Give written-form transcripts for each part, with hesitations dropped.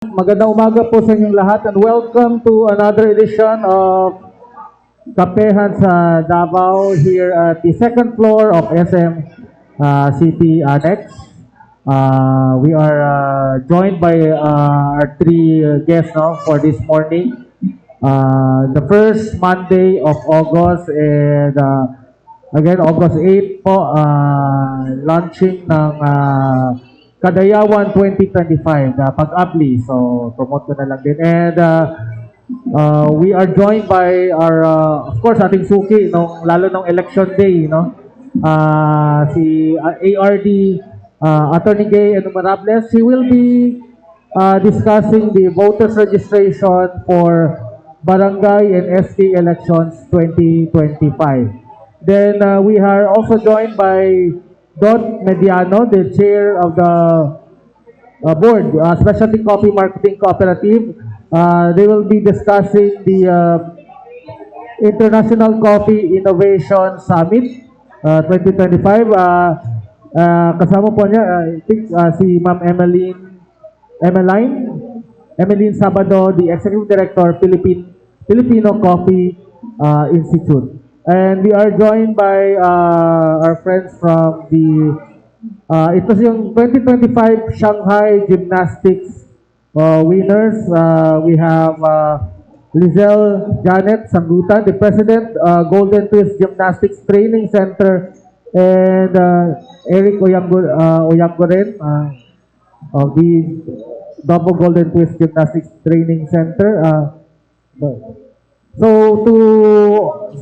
Magandang umaga po sa inyong lahat and welcome to another edition of Kapehan sa Davao here at the second floor of SM City Annex. We are joined by our three guests for this morning. The first Monday of August and again August 8 po, launching ng Kadayawan 2025 na pag-abli. So, promote ko na lang din. And we are joined by our, of course, ating suki, lalo nung election day, no? Si ARD, Attorney Gay Enumerables. He will be discussing the voters registration for Barangay and SK elections 2025. Then we are also joined by Don Mediano, the chair of the board, Specialty Coffee Marketing Cooperative. They will be discussing the International Coffee Innovation Summit 2025. Kasama po niya, I think, si Ma'am Emeline Sabado, the Executive Director, Filipino Coffee Institute. And we are joined by our friends from the ito yung 2025 Shanghai Gymnastics winners. We have Lizelle Janet Sangutan, the President, Golden Twist Gymnastics Training Center, and Eric Oyangoren of the Double Golden Twist Gymnastics Training Center. So to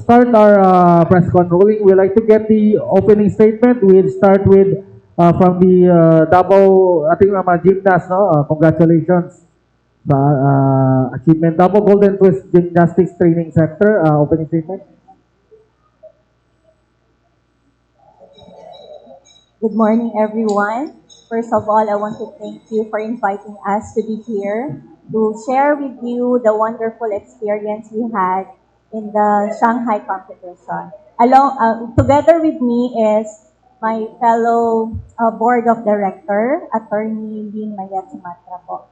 start our press con ruling, we like to get the opening statement. We'll start with from the Davao ating mga gymnast, no? Congratulations sa achievement. Davao Golden Twist Gymnastics Training Center, opening statement. Good morning, everyone. First of all, I want to thank you for inviting us to be here to share with you the wonderful experience we had in the Shanghai competition. Together with me is my fellow board of director, Attorney Lynn Mayat Sumatra po.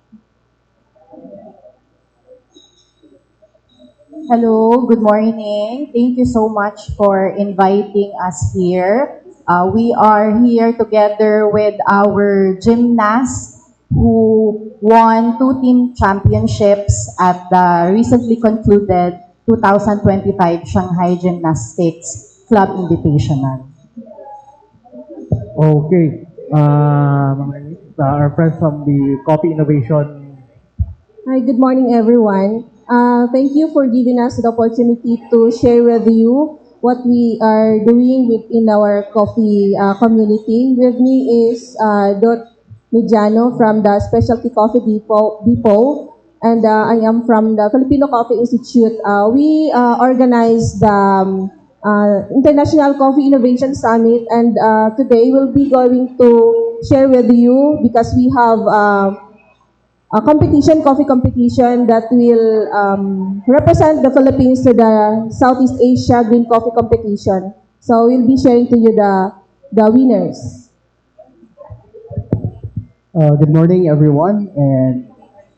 Hello, good morning. Thank you so much for inviting us here. We are here together with our gymnasts who won 2 team championships at the recently concluded 2025 Shanghai Gymnastics Club Invitational. Okay. Our friends from the Coffee Innovation. Hi, good morning, everyone. Thank you for giving us the opportunity to share with you what we are doing within our coffee community. With me is Dot Mediano from the Specialty Coffee Depot, and I am from the Filipino Coffee Institute. We organized the International Coffee Innovation Summit, and today we'll be going to share with you because we have a coffee competition that will represent the Philippines to the Southeast Asia Green Coffee Competition. So we'll be sharing to you the winners. Good morning, everyone, and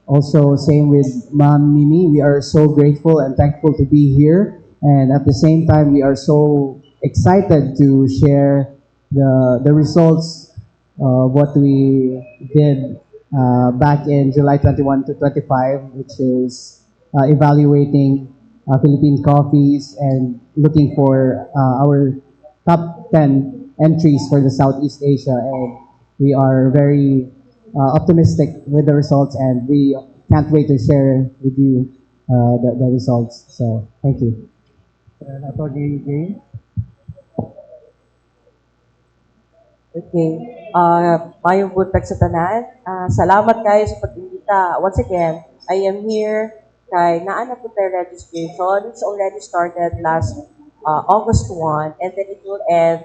also same with Ma'am Mimi. We are so grateful and thankful to be here, and at the same time, we are so excited to share the results of what we did back in July 21 to 25, which is evaluating Philippine coffees and looking for our top 10 entries for the Southeast Asia, and we are very optimistic with the results, and we can't wait to share with you the results. So, thank you. Attorney Gay. Okay. Mayong buntag sa tanan. Salamat kayo sa pag-imbita. Once again, I am here kay naana po tayo registration. It's already started last August 1, and then it will end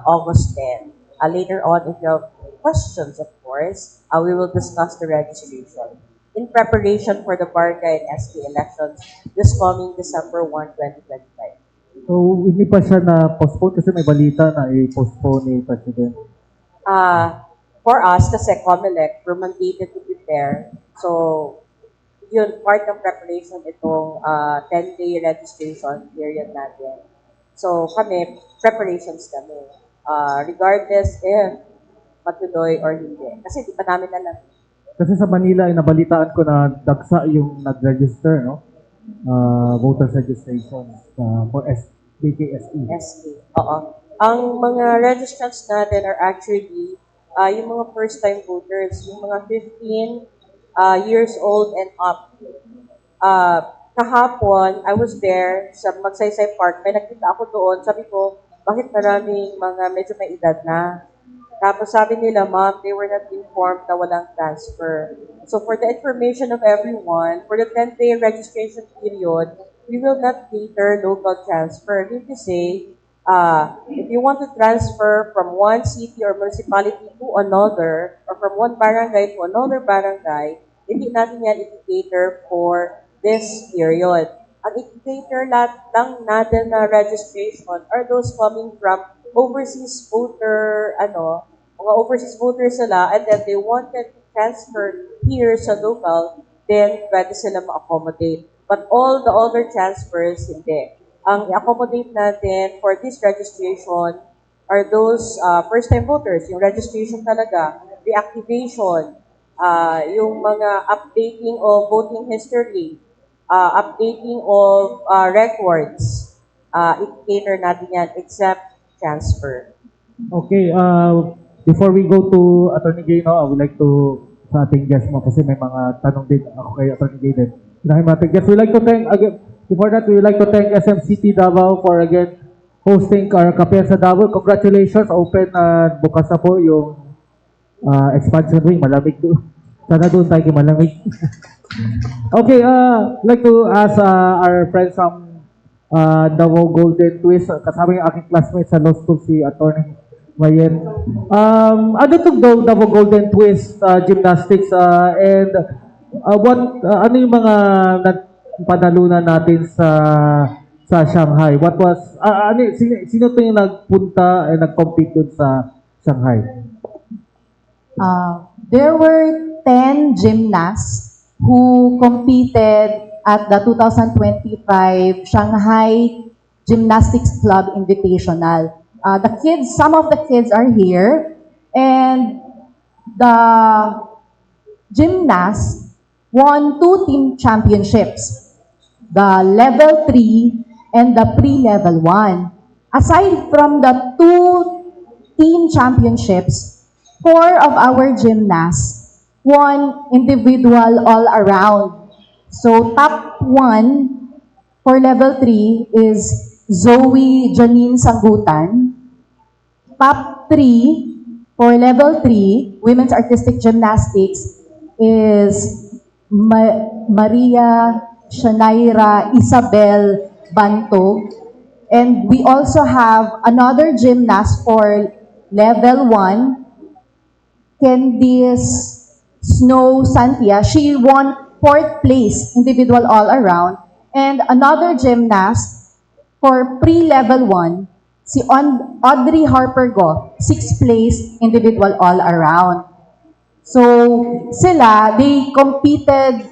August 10. Later on, if you have questions, of course, we will discuss the registration in preparation for the barangay and SK elections this coming December 1, 2025. So, hindi pa siya na-postpone kasi may balita na i-postpone ni President. For us, kasi COMELEC, we're mandated to prepare So, yun, part ng preparation itong 10-day registration period natin. So, kami, preparations kami. Regardless if matuloy or hindi. Kasi di pa namin alam. Kasi sa Manila, ay nabalitaan ko na dagsa yung nag-register, no? Voters registration for BKSE. SK. Oo. Ang mga registrants natin are actually yung mga first-time voters, yung mga 15 years old and up. Kahapon, I was there sa Magsaysay Park. May nakita ako doon. Sabi ko, bakit maraming mga medyo may edad na? Tapos sabi nila, ma'am, they were not informed na walang transfer. So for the information of everyone, for the 10-day registration period, we will not cater local transfer. Meaning to say, if you want to transfer from one city or municipality to another, or from one barangay to another barangay, hindi natin yan i-cater for this period. Ang i-cater lang natin na registration are those coming from overseas voter, mga overseas voters sila, and then they wanted to transfer here sa local, then pwede sila ma-accommodate. But all the other transfers, hindi. Ang i-accommodate natin for this registration are those first-time voters, yung registration talaga, reactivation, yung mga updating of voting history, updating of records, i-cater natin yan except transfer. Okay, before we go to Attorney Gay, no, I would like to sa ating guest mo kasi may mga tanong din ako kay Attorney Gay din. Dahil mga ating guest, we like to thank, again, before that, we would like to thank SMCT Davao for again hosting our Kape sa Davao. Congratulations, open bukas na po yung expansion wing, malamig doon. Sana doon tayo malamig. Okay, like to ask our friends from Davao Golden Twist, kasama yung aking classmate sa law school, si Attorney Mayen. Ano itong Davao Golden Twist gymnastics and ano yung mga panalunan natin sa Shanghai? What was, sino ito yung nagpunta and nag-compete dun sa Shanghai? There were 10 gymnasts who competed at the 2025 Shanghai Gymnastics Club Invitational. Some of the kids are here, and the gymnasts won 2 team championships, the level 3 and the pre-level 1. Aside from the 2 team championships, 4 of our gymnasts won individual all-around. So top 1 for level 3 is Zoe Janine Sangutan. Top 3 for level 3, Women's Artistic Gymnastics, is Maria Shanaira Isabel Bantog. And we also have another gymnast for level 1, Candice Snow Santia. She won 4th place individual all-around. And another gymnast for pre-level 1, si Audrey Harper Go, 6th place individual all-around. So, they competed.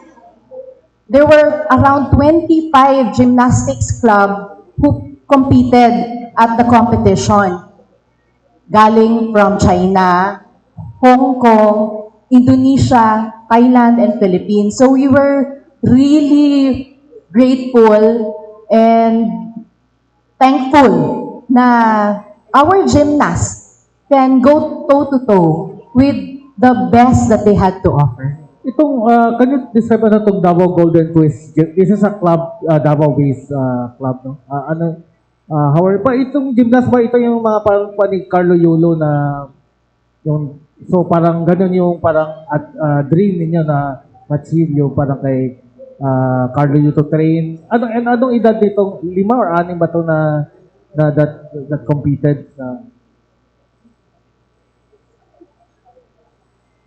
There were around 25 gymnastics club who competed at the competition. Galing from China, Hong Kong, Indonesia, Thailand, and Philippines. So we were really grateful and thankful na our gymnasts can go toe-to-toe with the best that they had to offer. Itong, can you describe ano itong Davao Golden Twist? This is a club, Davao based club, no? How are, pa itong gymnast ba, ito yung mga parang ni Carlo Yulo na, yung, so parang ganun yung parang dream ninyo na ma-achieve yung parang kay Carlo Yulo train. Anong edad ditong 5 or 6 ba ito na that competed?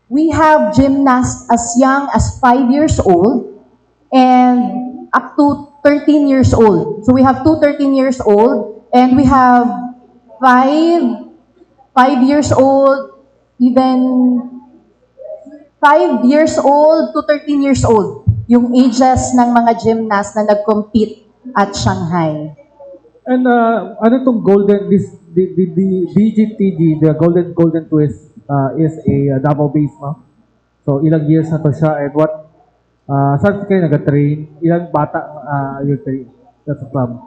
We have gymnasts as young as 5 years old and up to 13 years old. So we have 2 13 years old and we have 5 years old, even 5 years old to 13 years old, yung ages ng mga gymnasts na nag-compete at Shanghai. And ano itong golden, the BGTG, the golden twist is a Davao base, no? So ilang years na to siya and what, saan kayo nag-train? Ilang bata yung train? That's the club.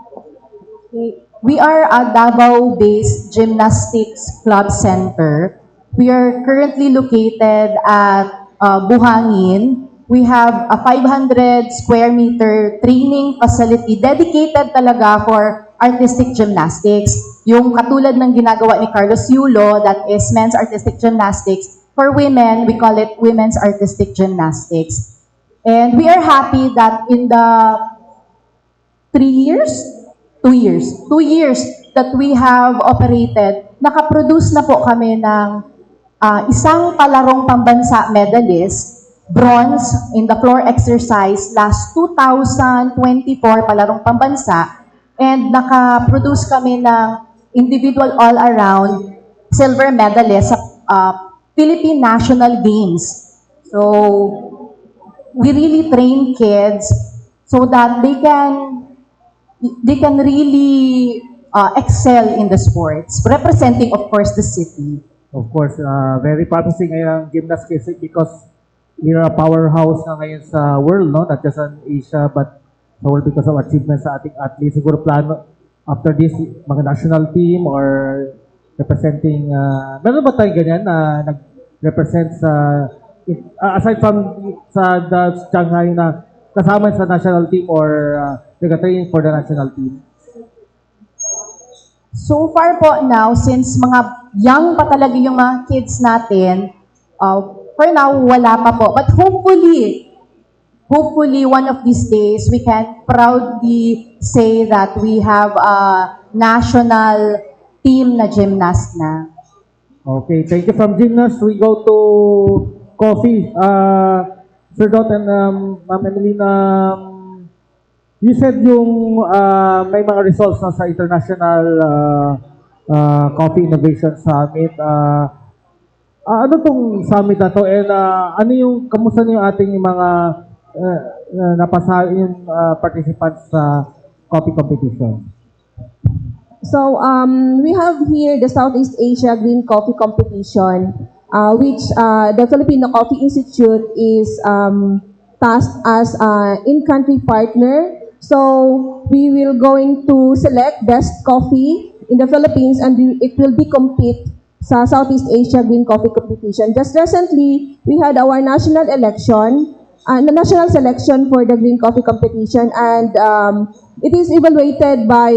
We are a Davao-based gymnastics club center. We are currently located at Buhangin. We have a 500 square meter training facility dedicated talaga for artistic gymnastics. Yung katulad ng ginagawa ni Carlos Yulo, that is men's artistic gymnastics. For women, we call it women's artistic gymnastics. And we are happy that in the 2 years that we have operated, nakaproduce na po kami ng isang palarong pambansa medalist, bronze in the floor exercise last 2024 palarong pambansa, and nakaproduce kami ng individual all-around silver medalist sa Philippine National Games. So, we really train kids so that they can really excel in the sports, representing, of course, the city. Of course, very promising ngayon ang gymnastics because we are a powerhouse na ngayon sa world, no? Not just in Asia, but sa world because of achievements sa ating athletes. Siguro plano after this, mga national team or representing, meron ba tayong ganyan na nag-represent sa, aside from sa Shanghai na kasama sa national team or nag-train for the national team? So far po now, since mga young pa talaga yung mga kids natin, for now, wala pa po. But hopefully, one of these days, we can proudly say that we have a national team na gymnast na. Okay, thank you from gymnast. We go to coffee. Sir Dot and Ma'am Emelina, you said yung may mga results na sa International Coffee Innovation Summit. Ano tong summit na to? And ano yung, kamusta na yung ating mga napasa yung participants sa coffee competition? So, we have here the Southeast Asia Green Coffee Competition, which the Filipino Coffee Institute is tasked as in-country partner. So, we will going to select best coffee in the Philippines and it will be compete sa Southeast Asia Green Coffee Competition. Just recently, we had our national election, the national selection for the Green Coffee Competition, and it is evaluated by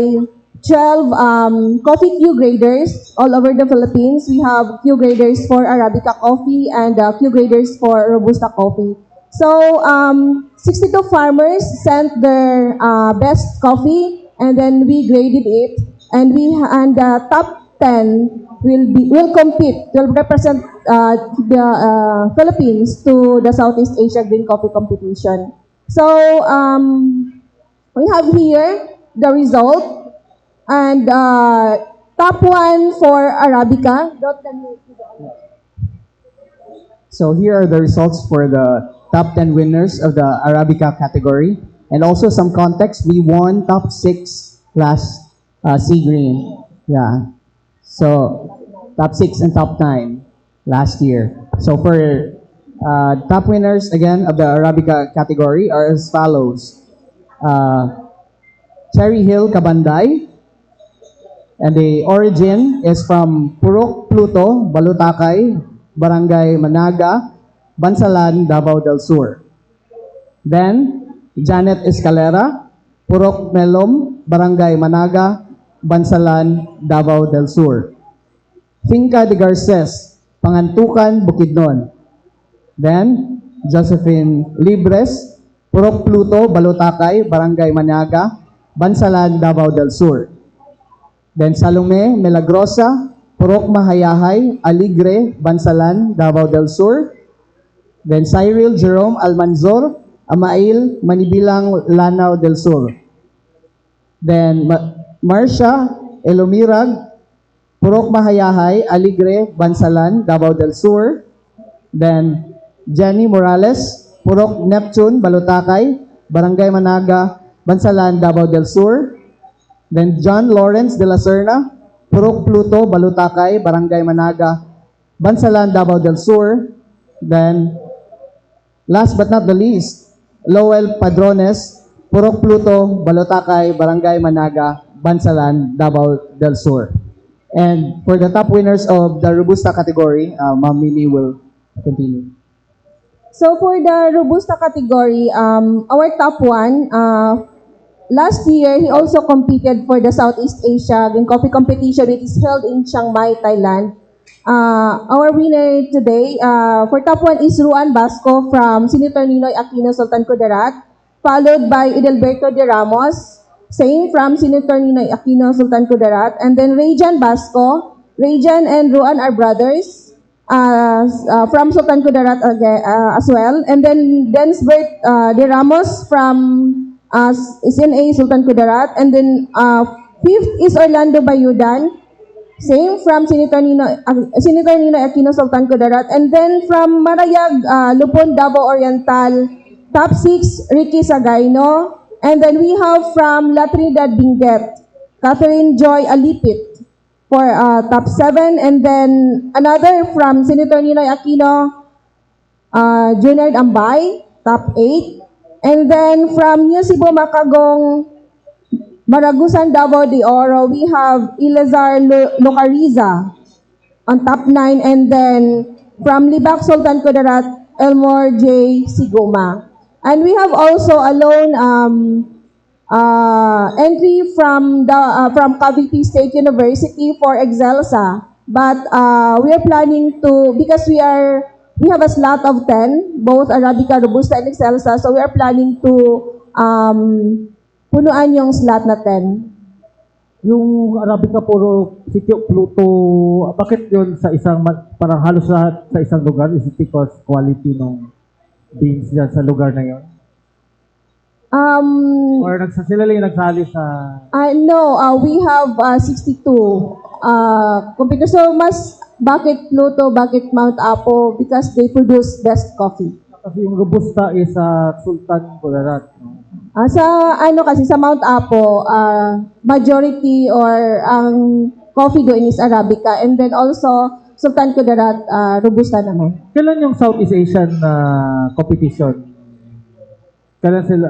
12 coffee Q graders all over the Philippines. We have Q graders for Arabica coffee and Q graders for Robusta coffee. So, 62 farmers sent their best coffee, and then we graded it, and the top 10 will compete, will represent the Philippines to the Southeast Asia Green Coffee Competition. So, we have here the result, and top 1 for Arabica. So here are the results for the top 10 winners of the Arabica category. And also some context, we won top 6 last Sea Green. Yeah. So top 6 and top 9 last year. So for top winners again of the Arabica category are as follows. Cherry Hill, Cabanday. And the origin is from Purok Pluto, Balutakay, Barangay Managa, Bansalan, Davao del Sur. Then, Janet Escalera, Purok Melom, Barangay Managa, Bansalan, Davao del Sur. Finca de Garces, Pangantukan, Bukidnon. Then, Josephine Libres, Purok Pluto, Balutakay, Barangay Managa, Bansalan, Davao del Sur. Then, Salome Milagrosa, Purok Mahayahay, Aligre, Bansalan, Davao del Sur. Then Cyril Jerome Almanzor, Amail, Manibilang, Lanao del Sur. Then Marcia Elomirag, Purok Mahayahay, Aligre, Bansalan, Davao del Sur. Then Jenny Morales, Purok Neptune, Balutakay, Barangay Managa, Bansalan, Davao del Sur. Then John Lawrence de la Serna, Purok Pluto, Balutakay, Barangay Managa, Bansalan, Davao del Sur. Then, last but not the least, Lowell Padrones, Purok Pluto, Balutakay, Barangay Managa, Bansalan, Davao del Sur. And for the top winners of the Robusta category, Ma'am Mimi will continue. So for the Robusta category, our top one, last year, he also competed for the Southeast Asia Coffee Competition. It is held in Chiang Mai, Thailand. Our winner today, for top one is Ruan Basco from Senator Ninoy Aquino Sultan Kudarat, followed by Edelberto de Ramos, same from Senator Ninoy Aquino Sultan Kudarat, and then Rejan Basco. Rejan and Ruan are brothers from Sultan Kudarat as well, and then Densbert de Ramos from SNA Sultan Kudarat, and then fifth is Orlando Bayudan, same from Senator Nino Aquino Sultan Kudarat, and then from Marayag, Lupon, Davao Oriental, top 6, Ricky Sagaino, and then we have from La Trinidad Benguet, Catherine Joy Alipit for top 7, and then another from Senator Ninoy Aquino, Junard Ambay, top 8, and then from New Cebu, Macagong, Maragusan, Davao de Oro, we have Elazar Locariza on top 9, and then from Libak, Sultan Kudarat, Elmore J. Sigoma. And we have also a lone entry from Cavite State University for Excelsa, but we are planning to, because we have a slot of 10, both Arabica, Robusta, and Excelsa, so we are planning to punuan yung slot na 10. Yung Arabica puro sitio Pluto, bakit yun sa isang, parang halos lahat sa isang lugar? Is it because quality ng beans dyan sa lugar na yun? Or sila lang yung nagsali sa... No, we have 62 computers. So, bakit Pluto, bakit Mount Apo? Because they produce best coffee. Kasi yung Robusta is Sultan Kudarat. No? Sa Mount Apo, majority or ang coffee doon is Arabica, and then also Sultan Kudarat, Robusta naman. Kailan yung Southeast Asian competition? Kailan yun?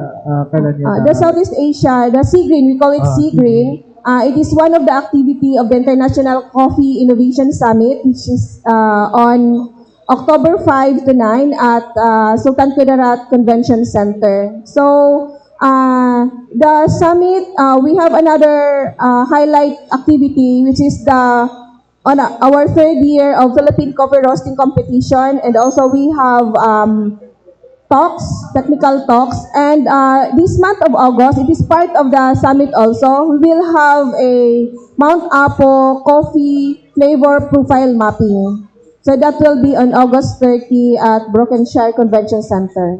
The Southeast Asia, the Sea Green, we call it Sea Green. It is one of the activity of the International Coffee Innovation Summit, which is on October 5 to 9 at Sultan Kudarat Convention Center. So, the summit, we have another highlight activity, which is on our third year of Philippine Coffee Roasting Competition, and also we have talks, technical talks, and this month of August, it is part of the summit also. We will have a Mount Apo coffee flavor profile mapping. So that will be on August 30 at Brokenshire Convention Center.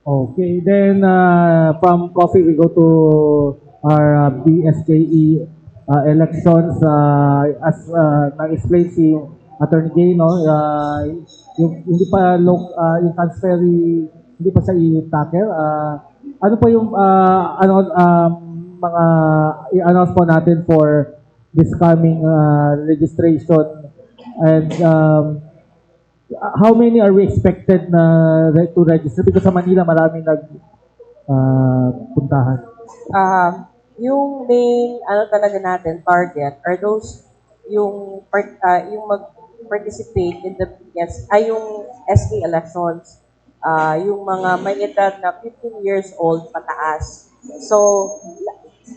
Okay, then from coffee we go to our BSKE elections. As nag-explain si Attorney Gay, no, yung hindi pa yung transferee hindi pa siya i-tackle. Ano pa yung mga i-announce po natin for this coming registration, and how many are we expected to register? Because sa Manila maraming puntahan. Yung main talaga natin target are those yung mag-participate in the yung SK elections, yung mga may edad na 15 years old pataas. So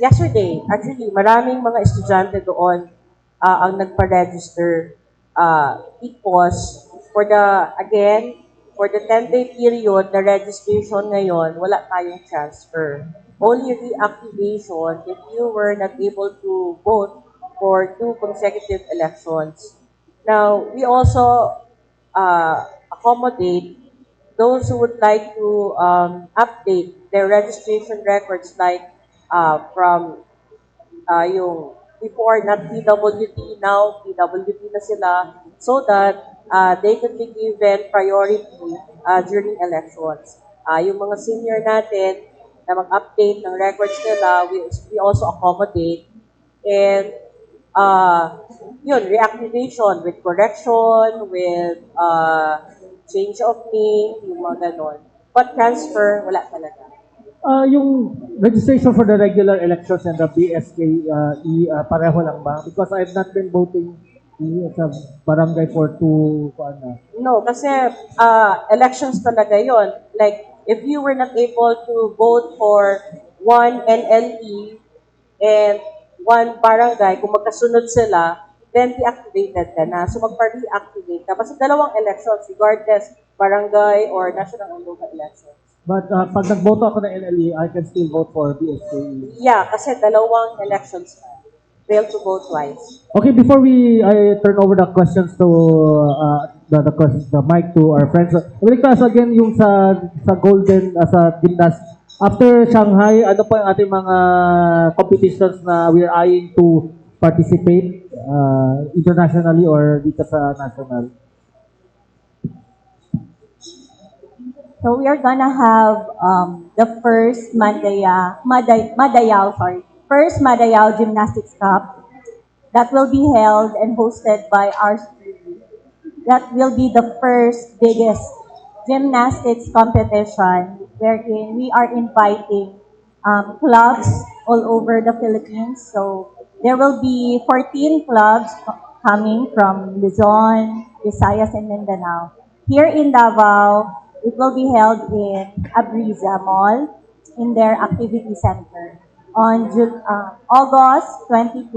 yesterday, actually maraming mga estudyante doon ang nagpa-register because for the 10-day period na registration ngayon, wala tayong transfer. Only reactivation if you were not able to vote for 2 consecutive elections. Now, we also accommodate those who would like to update their registration records, like from yung before not PWD, now PWD na sila, so that they could be given priority during elections. Yung mga senior natin na mag-update ng records nila, we also accommodate. And reactivation with correction, with change of name, yung mga ganon. But transfer, wala talaga. Yung registration for the regular elections and the BSKE, pareho lang ba? Because I've not been voting sa barangay for two, No, kasi elections talaga yon. Like, if you were not able to vote for one NLE and one barangay, kung magkasunod sila, then deactivated ka na. So, magpa-reactivate ka. Kasi dalawang elections, regardless, barangay or national and local elections. But pag nagboto ako ng NLE, I can still vote for BSKE. Yeah, kasi dalawang elections pa. Fail to vote twice. Okay, before I turn over the questions to the mic to our friends, I would like to ask again yung sa Golden sa gymnast. After Shanghai, ano pa yung ating mga competitions na we're eyeing to participate internationally or dito sa national? So we are gonna have the first first Madayao Gymnastics Cup that will be held and hosted by our school. That will be the first biggest gymnastics competition wherein we are inviting clubs all over the Philippines. So there will be 14 clubs coming from Luzon, Visayas, and Mindanao. Here in Davao, it will be held in Abriza Mall in their activity center on August 22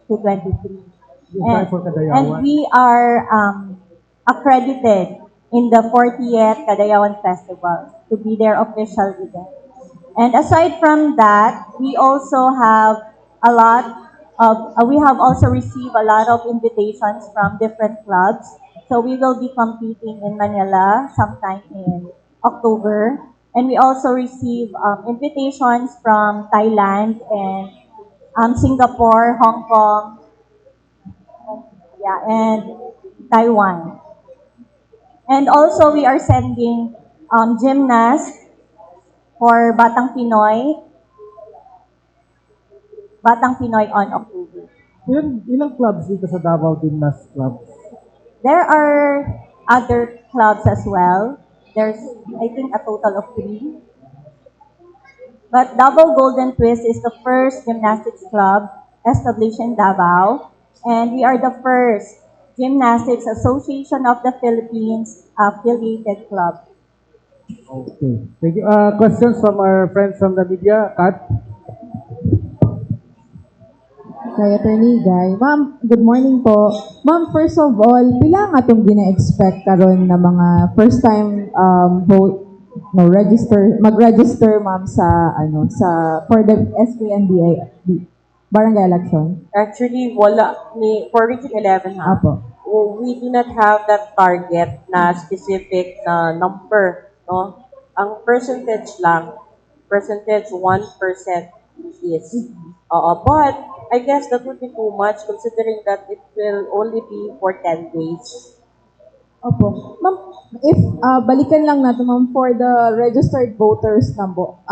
to 23. And we are accredited in the 40th Kadayawan Festival to be their official event. And aside from that, we also have we have also received a lot of invitations from different clubs. So we will be competing in Manila sometime in October. And we also receive invitations from Thailand and Singapore, Hong Kong, and Taiwan. And also we are sending gymnasts for Batang Pinoy on October. Ilang clubs dito sa Davao Gymnast Club? There are other clubs as well. There's, I think, a total of 3. But Davao Golden Twist is the first gymnastics club established in Davao. And we are the first Gymnastics Association of the Philippines affiliated club. Okay. Thank you. Questions from our friends from the media? Kat? Kay Attorney Guy. Ma'am, good morning po. Ma'am, first of all, pila nga itong gina-expect karon na mga first time mag-register ma'am sa for the SKNDA barangay election? Actually, wala. For Region 11, ha? Apo. We do not have that target na specific na number, no? Ang percentage 1% is. But I guess that would be too much considering that it will only be for 10 days. Opo. Ma'am, if balikan lang natin ma'am for the registered voters nambo.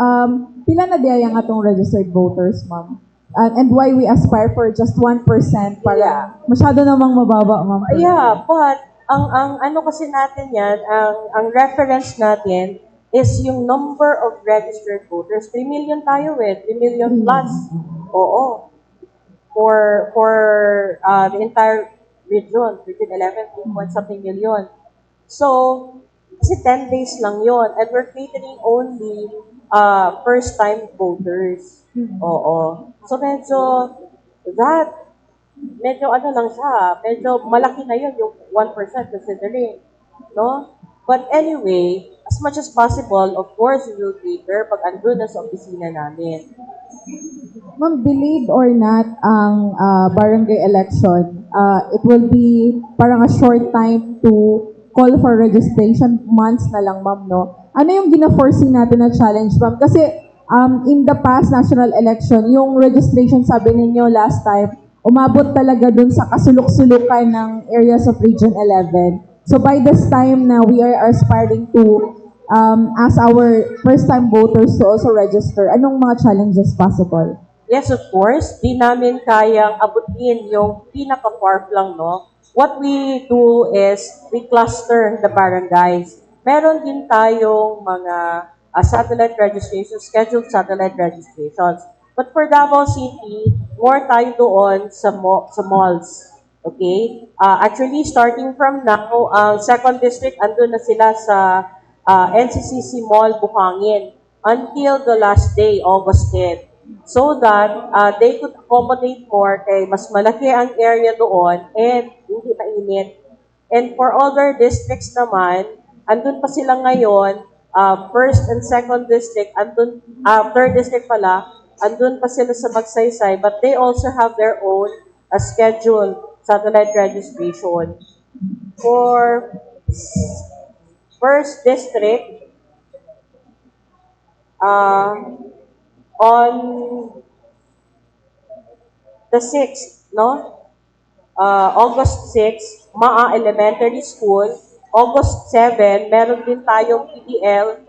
Pila na diya yang atong registered voters ma'am? And why we aspire for just 1% para masyado namang mababa ma'am. Yeah, but ang ano kasi natin yan, ang reference natin is yung number of registered voters. 3 million tayo 3 million plus. Oo. For the entire region 11, 2.something million. So, kasi 10 days lang yon, and we're catering only first-time voters. Oo. So, medyo ano lang siya, medyo malaki na yun, yung 1% considering, no? But anyway, as much as possible, of course, we will cater pag andun na sa opisina namin. Ma'am, believe or not, ang barangay election, it will be parang a short time to call for registration, months na lang, ma'am, no? Ano yung gina-foresee natin na challenge, ma'am? Kasi in the past national election, yung registration, sabi ninyo last time, umabot talaga dun sa kasulok-sulukan ng areas of Region 11. So by this time na we are aspiring to as our first-time voters to also register, anong mga challenges possible? Yes, of course. Di namin kayang abutin yung pinaka-far lang, no? What we do is we cluster the barangays. Meron din tayong mga satellite registrations, scheduled satellite registrations. But for Davao City, more tayo doon sa malls. Okay? Actually, starting from now, ang second district, andun na sila sa NCCC Mall, Buhangin until the last day, August 10. So that they could accommodate more kay mas malaki ang area doon and hindi mainit. And for other districts naman, andun pa sila ngayon, first and second district, andun, third district pala, andun pa sila sa Magsaysay, but they also have their own scheduled satellite registration. For first district, on the 6th, no? August 6, Maa Elementary School. August 7, meron din tayong PDL,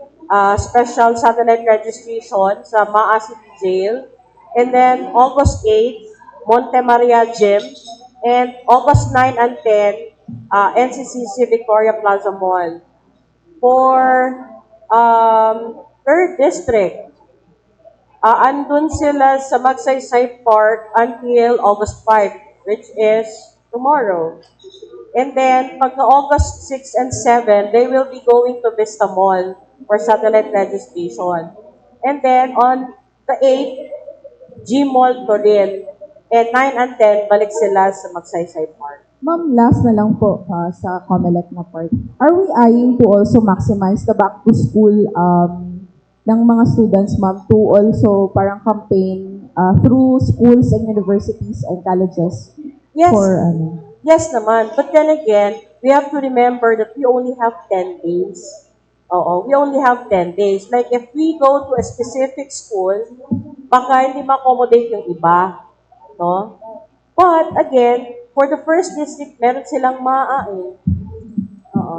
special satellite registration sa Maa City Jail. And then August 8, Monte Maria Gym. And August 9 and 10, NCCC Victoria Plaza Mall. For third district, andun sila sa Magsaysay Park until August 5, which is tomorrow. And then, pagka August 6 and 7, they will be going to Vista Mall for satellite registration. And then, on the 8th, G Mall to rin. And 9 and 10, balik sila sa Magsaysay Park. Ma'am, last na lang po sa COMELEC na part. Are we eyeing to also maximize the back to school ng mga students, ma'am, to also parang campaign through schools and universities and colleges? Yes. For Yes naman. But then again, we have to remember that we only have 10 days. Oo, we only have 10 days. Like if we go to a specific school, baka hindi ma-accommodate yung iba. No? But again, for the first district, meron silang maain. Oo.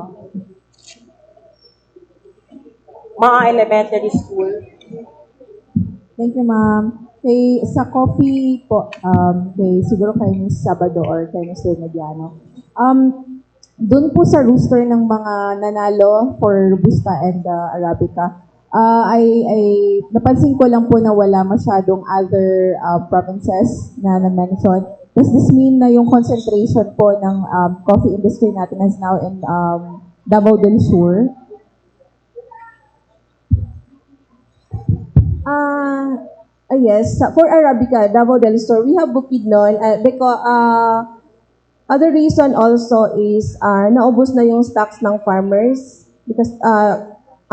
Maa Elementary School. Thank you, ma'am. Sa coffee po, siguro kay Ms. Sabado or kay Mr. Mediano. Doon po sa roster ng mga nanalo for Robusta and Arabica, napansin ko lang po na wala masyadong other provinces na na-mention. Does this mean na yung concentration po ng coffee industry natin is now in Davao del Sur? Yes, for Arabica, Davao del Sur, we have Bukidnon because other reason also is naubos na yung stocks ng farmers because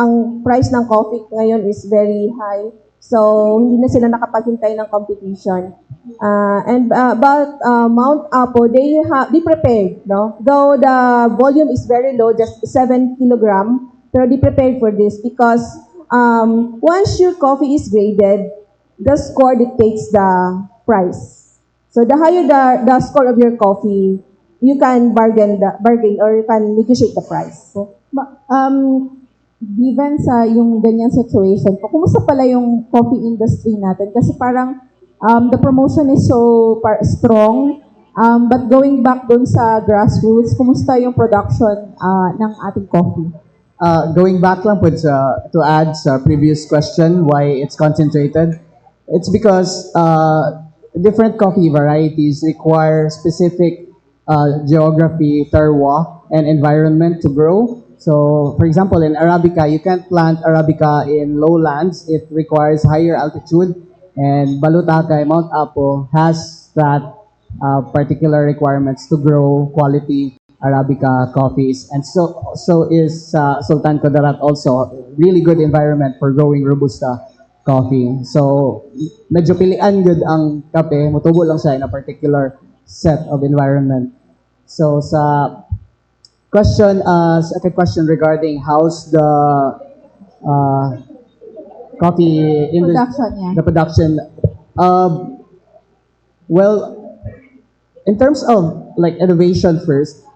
ang price ng coffee ngayon is very high. So, hindi na sila nakapaghintay ng competition. But Mount Apo, they prepared, no? Though the volume is very low, just 7 kilogram, pero they prepared for this because once your coffee is graded, the score dictates the price. So the higher the score of your coffee, you can bargain or you can negotiate the price. So, Given sa yung ganyan situation po, kumusta pala yung coffee industry natin? Kasi parang the promotion is so strong, but going back dun sa grassroots, kumusta yung production ng ating coffee? Going back lang po to add sa previous question, why it's concentrated, it's because different coffee varieties require specific geography, terroir, and environment to grow. So, for example, in Arabica, you can't plant Arabica in lowlands. It requires higher altitude. And Balutacay, Mount Apo, has that particular requirements to grow quality Arabica coffees. And so is Sultan Kudarat also. Really good environment for growing Robusta coffee. So, medyo pilian good ang kape. Mutubo lang siya in a particular set of environment. So, sa second question regarding how's the coffee Production, yeah. the production. Well, in terms of like innovation first,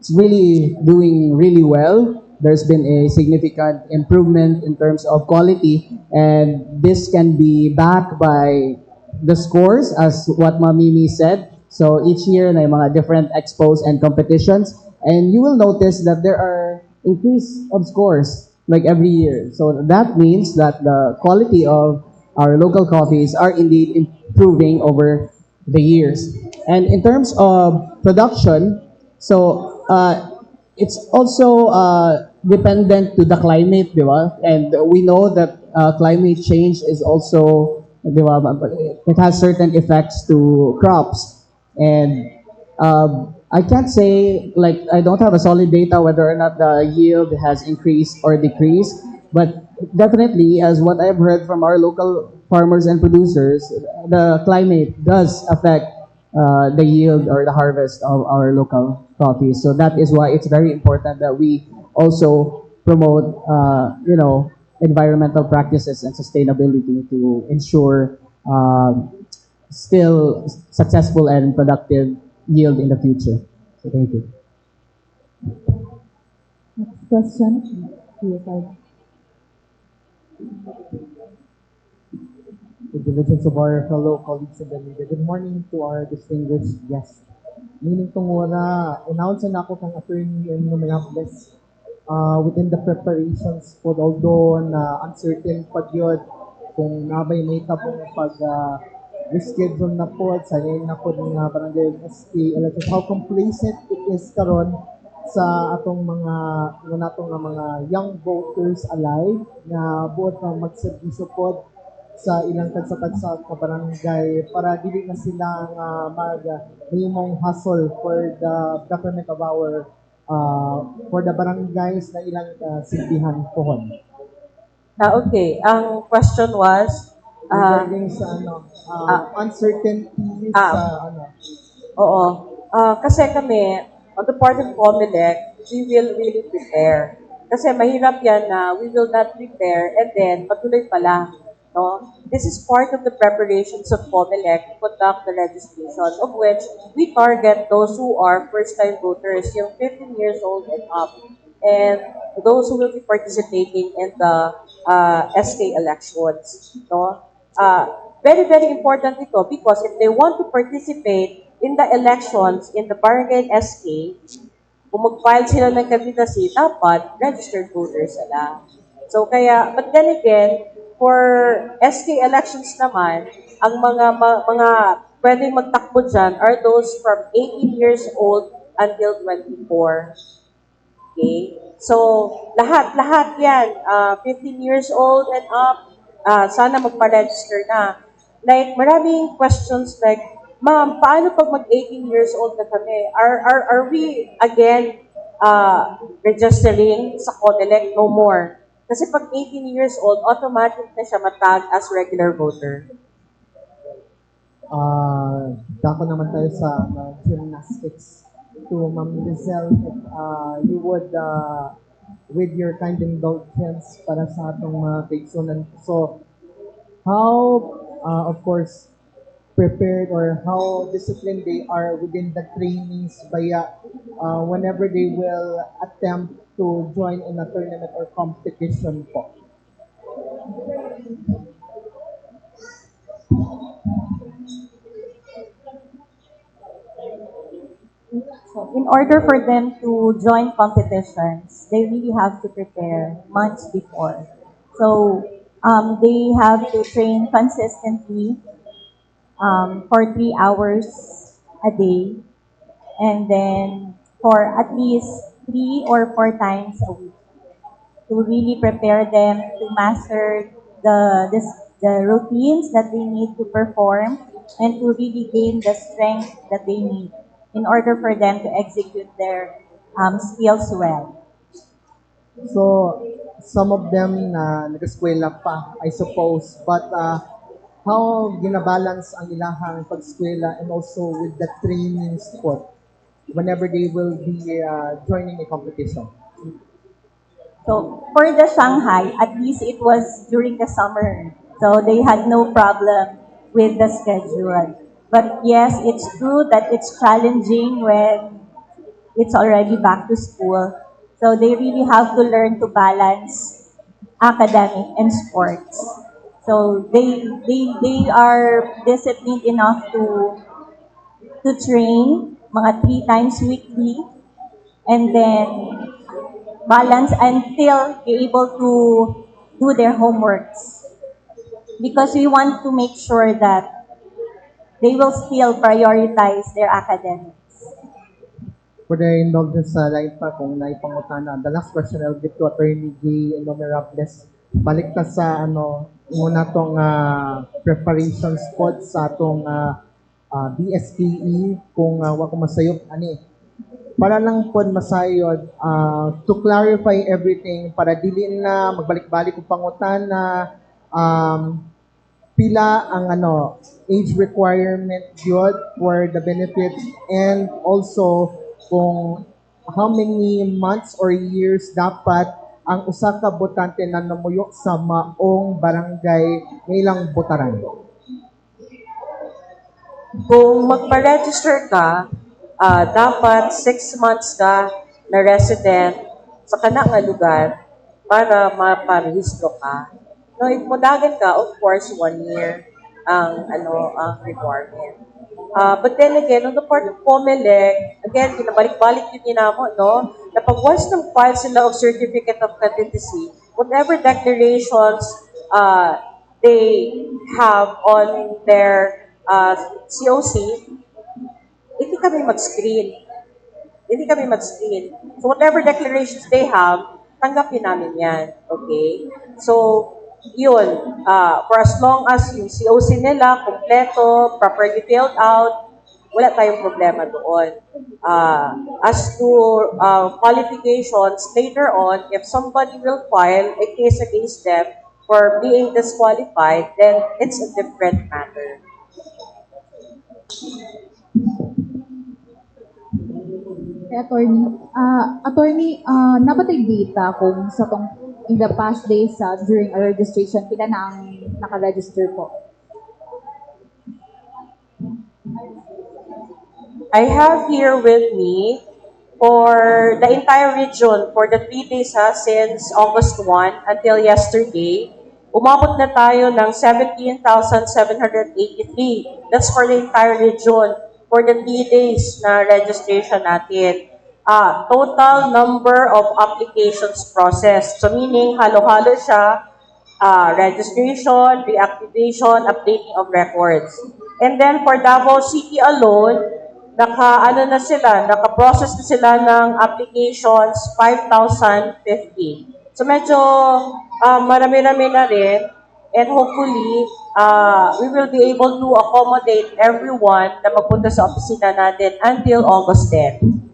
it's really doing really well. There's been a significant improvement in terms of quality, and this can be backed by the scores, as what Mamimi said. So each year, may mga different expos and competitions, and you will notice that there are increase of scores like every year. So that means that the quality of our local coffees are indeed improving over the years. And in terms of production, so it's also dependent to the climate, di ba? And we know that climate change is also, di ba, it has certain effects to crops. And I can't say, like, I don't have a solid data whether or not the yield has increased or decreased, but definitely, as what I've heard from our local farmers and producers, the climate does affect the yield or the harvest of our local coffee. So that is why it's very important that we also promote, environmental practices and sustainability to ensure still successful and productive yield in the future. So thank you. Next question. Yes, The divisions of our fellow colleagues in the media. Good morning to our distinguished guests. Meaning tong wala, announce na ako kang attorney in Minneapolis within the preparations po, although na uncertain pa yun kung nabay may tapong pag reschedule na po at sayayin na po ng barangay SK elections. How complacent it is karon sa atong mga mga young voters alive na buot na magserbisyo po sa ilang tagsa-tagsa ka barangay para dili na sila nga mahimong hustle for the betterment of our for the barangays na ilang silbihan pohon. Okay, ang question was, Regarding sa uncertainty sa oo, kasi kami, on the part of COMELEC, we will really prepare. Kasi mahirap yan na we will not prepare and then patuloy pala. No? This is part of the preparations of COMELEC to conduct the registration, of which we target those who are first-time voters, yung 15 years old and up, and those who will be participating in the SK elections. No? Very, very important ito because if they want to participate in the elections in the barangay SK, kung mag-file sila ng candidacy, dapat registered voters sila. So kaya, but then again, for SK elections naman, ang mga pwedeng magtakbo dyan are those from 18 years old until 24. Okay? So, lahat yan, 15 years old and up, sana magpa-register na. Like, maraming questions like, Ma'am, paano pag mag-18 years old na kami? Are we again registering sa COMELEC? No more. Kasi pag 18 years old, automatic na siya matag as regular voter. Dako naman tayo sa gymnastics to Ma'am Lizelle, if you would with your kind indulgence para sa atong mga kaigsunan. So, how, of course, prepared or how disciplined they are within the trainings via whenever they will attempt to join in a tournament or competition po. So in order for them to join competitions, they really have to prepare months before. So they have to train consistently for 3 hours a day, and then for at least 3 or 4 times a week to really prepare them to master the routines that they need to perform and to really gain the strength that they need in order for them to execute their skills well. So, some of them na nag-eskwela pa, I suppose, but how ginabalance ang ilahang pag-eskwela and also with the training sport whenever they will be joining a competition? So for the Shanghai, at least it was during the summer. So they had no problem with the schedule. But yes, it's true that it's challenging when it's already back to school. So they really have to learn to balance academic and sports. So they are disciplined enough to train mga 3 times weekly and then balance until be able to do their homeworks. Because we want to make sure that they will still prioritize their academics. For the indulgence sa line pa kung naipangutana, the last question I'll give to Attorney J. Nomerables. Balik ta sa muna tong preparation spot sa atong BSPE kung wa ko masayop ani. Para lang po masayod, to clarify everything, para dili na magbalik-balik kung pangutan na pila ang age requirement yun for the benefits, and also kung how many months or years dapat ang usa ka botante na namuyok sa maong barangay nga ilang botaran. Kung magpa-register ka, dapat 6 months ka na resident sa kana nga lugar para maparehistro ka. No, if mudagan ka, of course, 1 year ang requirement. But then again, on the part of COMELEC, again, kinabalik-balik yun ninamo, no? Na pag once nang file sila of certificate of candidacy, whatever declarations they have on their COC, hindi kami mag-screen. Hindi kami mag-screen. So whatever declarations they have, tanggapin namin yan. Okay? So, yun, for as long as yung COC nila, kompleto, properly filled out, wala tayong problema doon. As to qualifications, later on, if somebody will file a case against them for being disqualified, then it's a different matter. Attorney, nabatay data kung sa tong in the past days during our registration, pila na ang naka-register po? I have here with me for the entire region for the 3 days since August 1 until yesterday, umabot na tayo ng 17,783. That's for the entire region for the 3 days na registration natin. Total number of applications processed. So meaning, halo-halo siya, registration, reactivation, updating of records. And then for Davao City alone, naka-process na sila ng applications 5,050. So medyo marami-rami na rin, and hopefully, we will be able to accommodate everyone na magpunta sa opisina natin until August 10.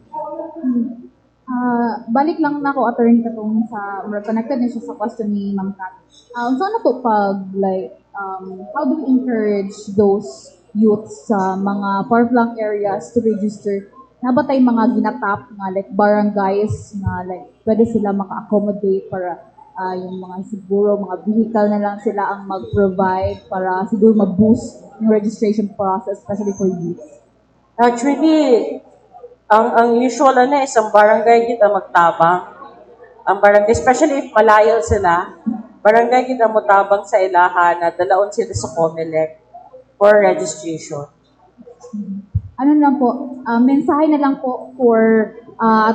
Balik lang na ako, attorney, katong sa, connected na siya sa question ni Ma'am Kat. So ano po pag, how do we encourage those youths sa mga far-flung areas to register? Nabatay mga ginatap nga, barangays na, pwede sila maka-accommodate para yung mga siguro, mga vehicle na lang sila ang mag-provide para siguro mag-boost yung registration process, especially for youth. Actually, ang usual isang barangay kita magtabang. Ang barangay, especially if malayo sila, barangay kita mutabang sa ilahan na dalaon sila sa COMELEC for registration. Ano lang po, mensahe na lang po for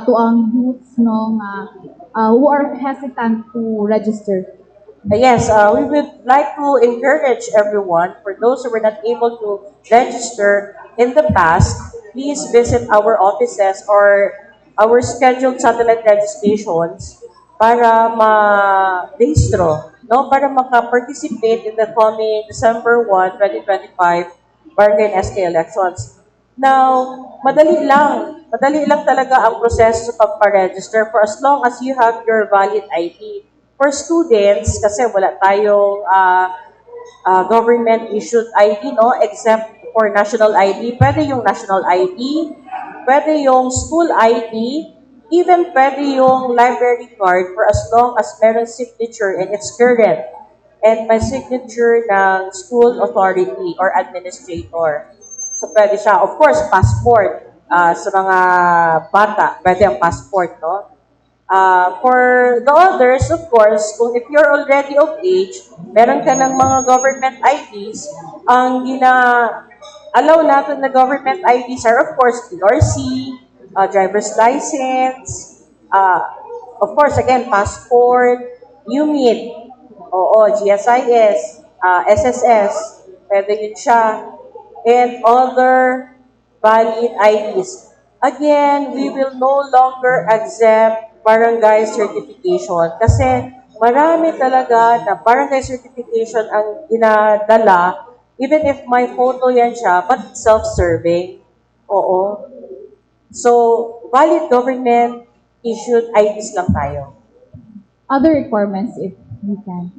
to ang youths who are hesitant to register. Yes, we would like to encourage everyone, for those who were not able to register in the past, please visit our offices or our scheduled satellite registrations para ma-registro, no? Para maka-participate in the coming December 1, 2025 Barangay and SK elections. Now, madali lang talaga ang proseso sa pagpa-register for as long as you have your valid ID. For students, kasi wala tayong government-issued ID, no? Except for national ID. Pwede yung national ID, pwede yung school ID, even pwede yung library card for as long as meron signature and it's current. And may signature ng school authority or administrator. So pwede siya. Of course, passport. sa mga bata, pwede ang passport, no? For the others, of course, kung if you're already of age, meron ka ng mga government IDs, ang allow natin na government IDs are, of course, PRC, driver's license, of course, again, passport, UMID, oo, GSIS, SSS, pwede yun siya, and other valid IDs. Again, we will no longer accept barangay certification kasi marami talaga na barangay certification ang dinadala even if may photo yan siya, but self-serving. Oo. So, valid government issued IDs lang tayo. Other requirements if we can.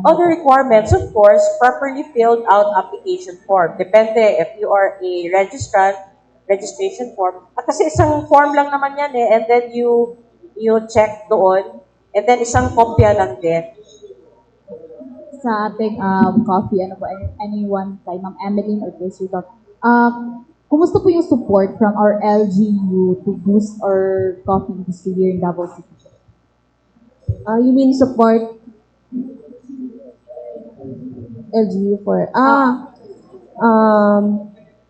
Other requirements, of course, properly filled out application form. Depende if you are a registrant, registration form. Kasi isang form lang naman yan and then you check doon, and then isang kopya lang din. Sa ating coffee, anyone kay Ma'am Emeline or kay Sir Doc. Kumusta po yung support from our LGU to boost our coffee industry here in Davao City? You mean support LGU for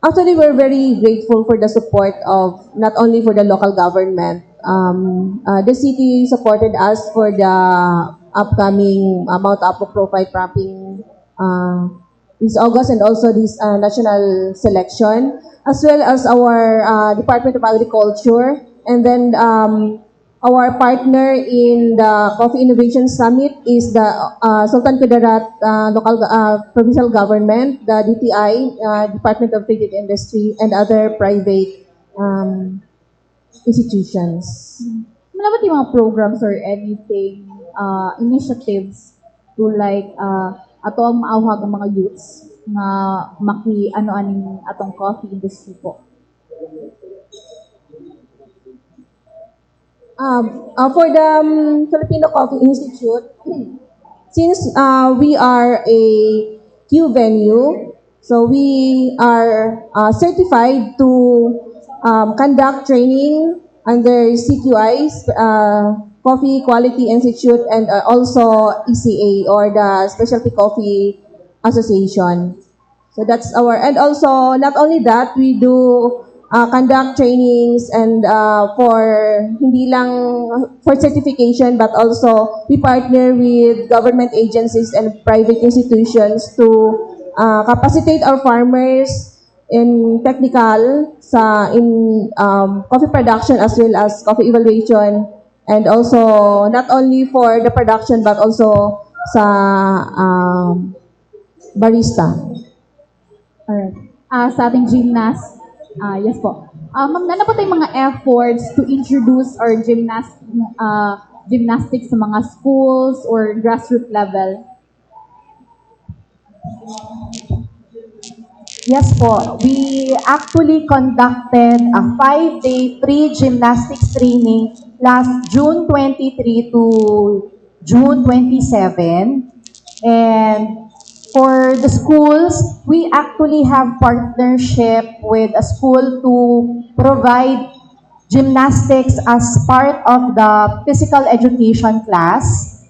actually we're very grateful for the support of not only for the local government. The city supported us for the upcoming Mount Apo profile mapping this August, and also this national selection, as well as our Department of Agriculture, and then our partner in the Coffee Innovation Summit is the Sultan Kudarat local provincial government, the DTI, Department of Trade and Industry, and other private institutions. Ano ba yung mga programs or anything, initiatives to like, ato ang maawhag ang mga youths na ano-aning atong coffee industry po? For the Filipino Coffee Institute, since we are a Q venue, so we are certified to conduct training under CQI's Coffee Quality Institute, and also ECA, or the Specialty Coffee Association. So that's and also not only that, we do conduct trainings and for hindi lang for certification, but also we partner with government agencies and private institutions to capacitate our farmers in technical in coffee production as well as coffee evaluation, and also not only for the production but also sa barista. Alright. Sa ating gymnast, yes po. Ma'am, ano po tayong mga efforts to introduce our gymnastics sa mga schools or grassroots level? Yes po, we actually conducted a 5-day free gymnastics training last June 23 to June 27. And for the schools, we actually have partnership with a school to provide gymnastics as part of the physical education class.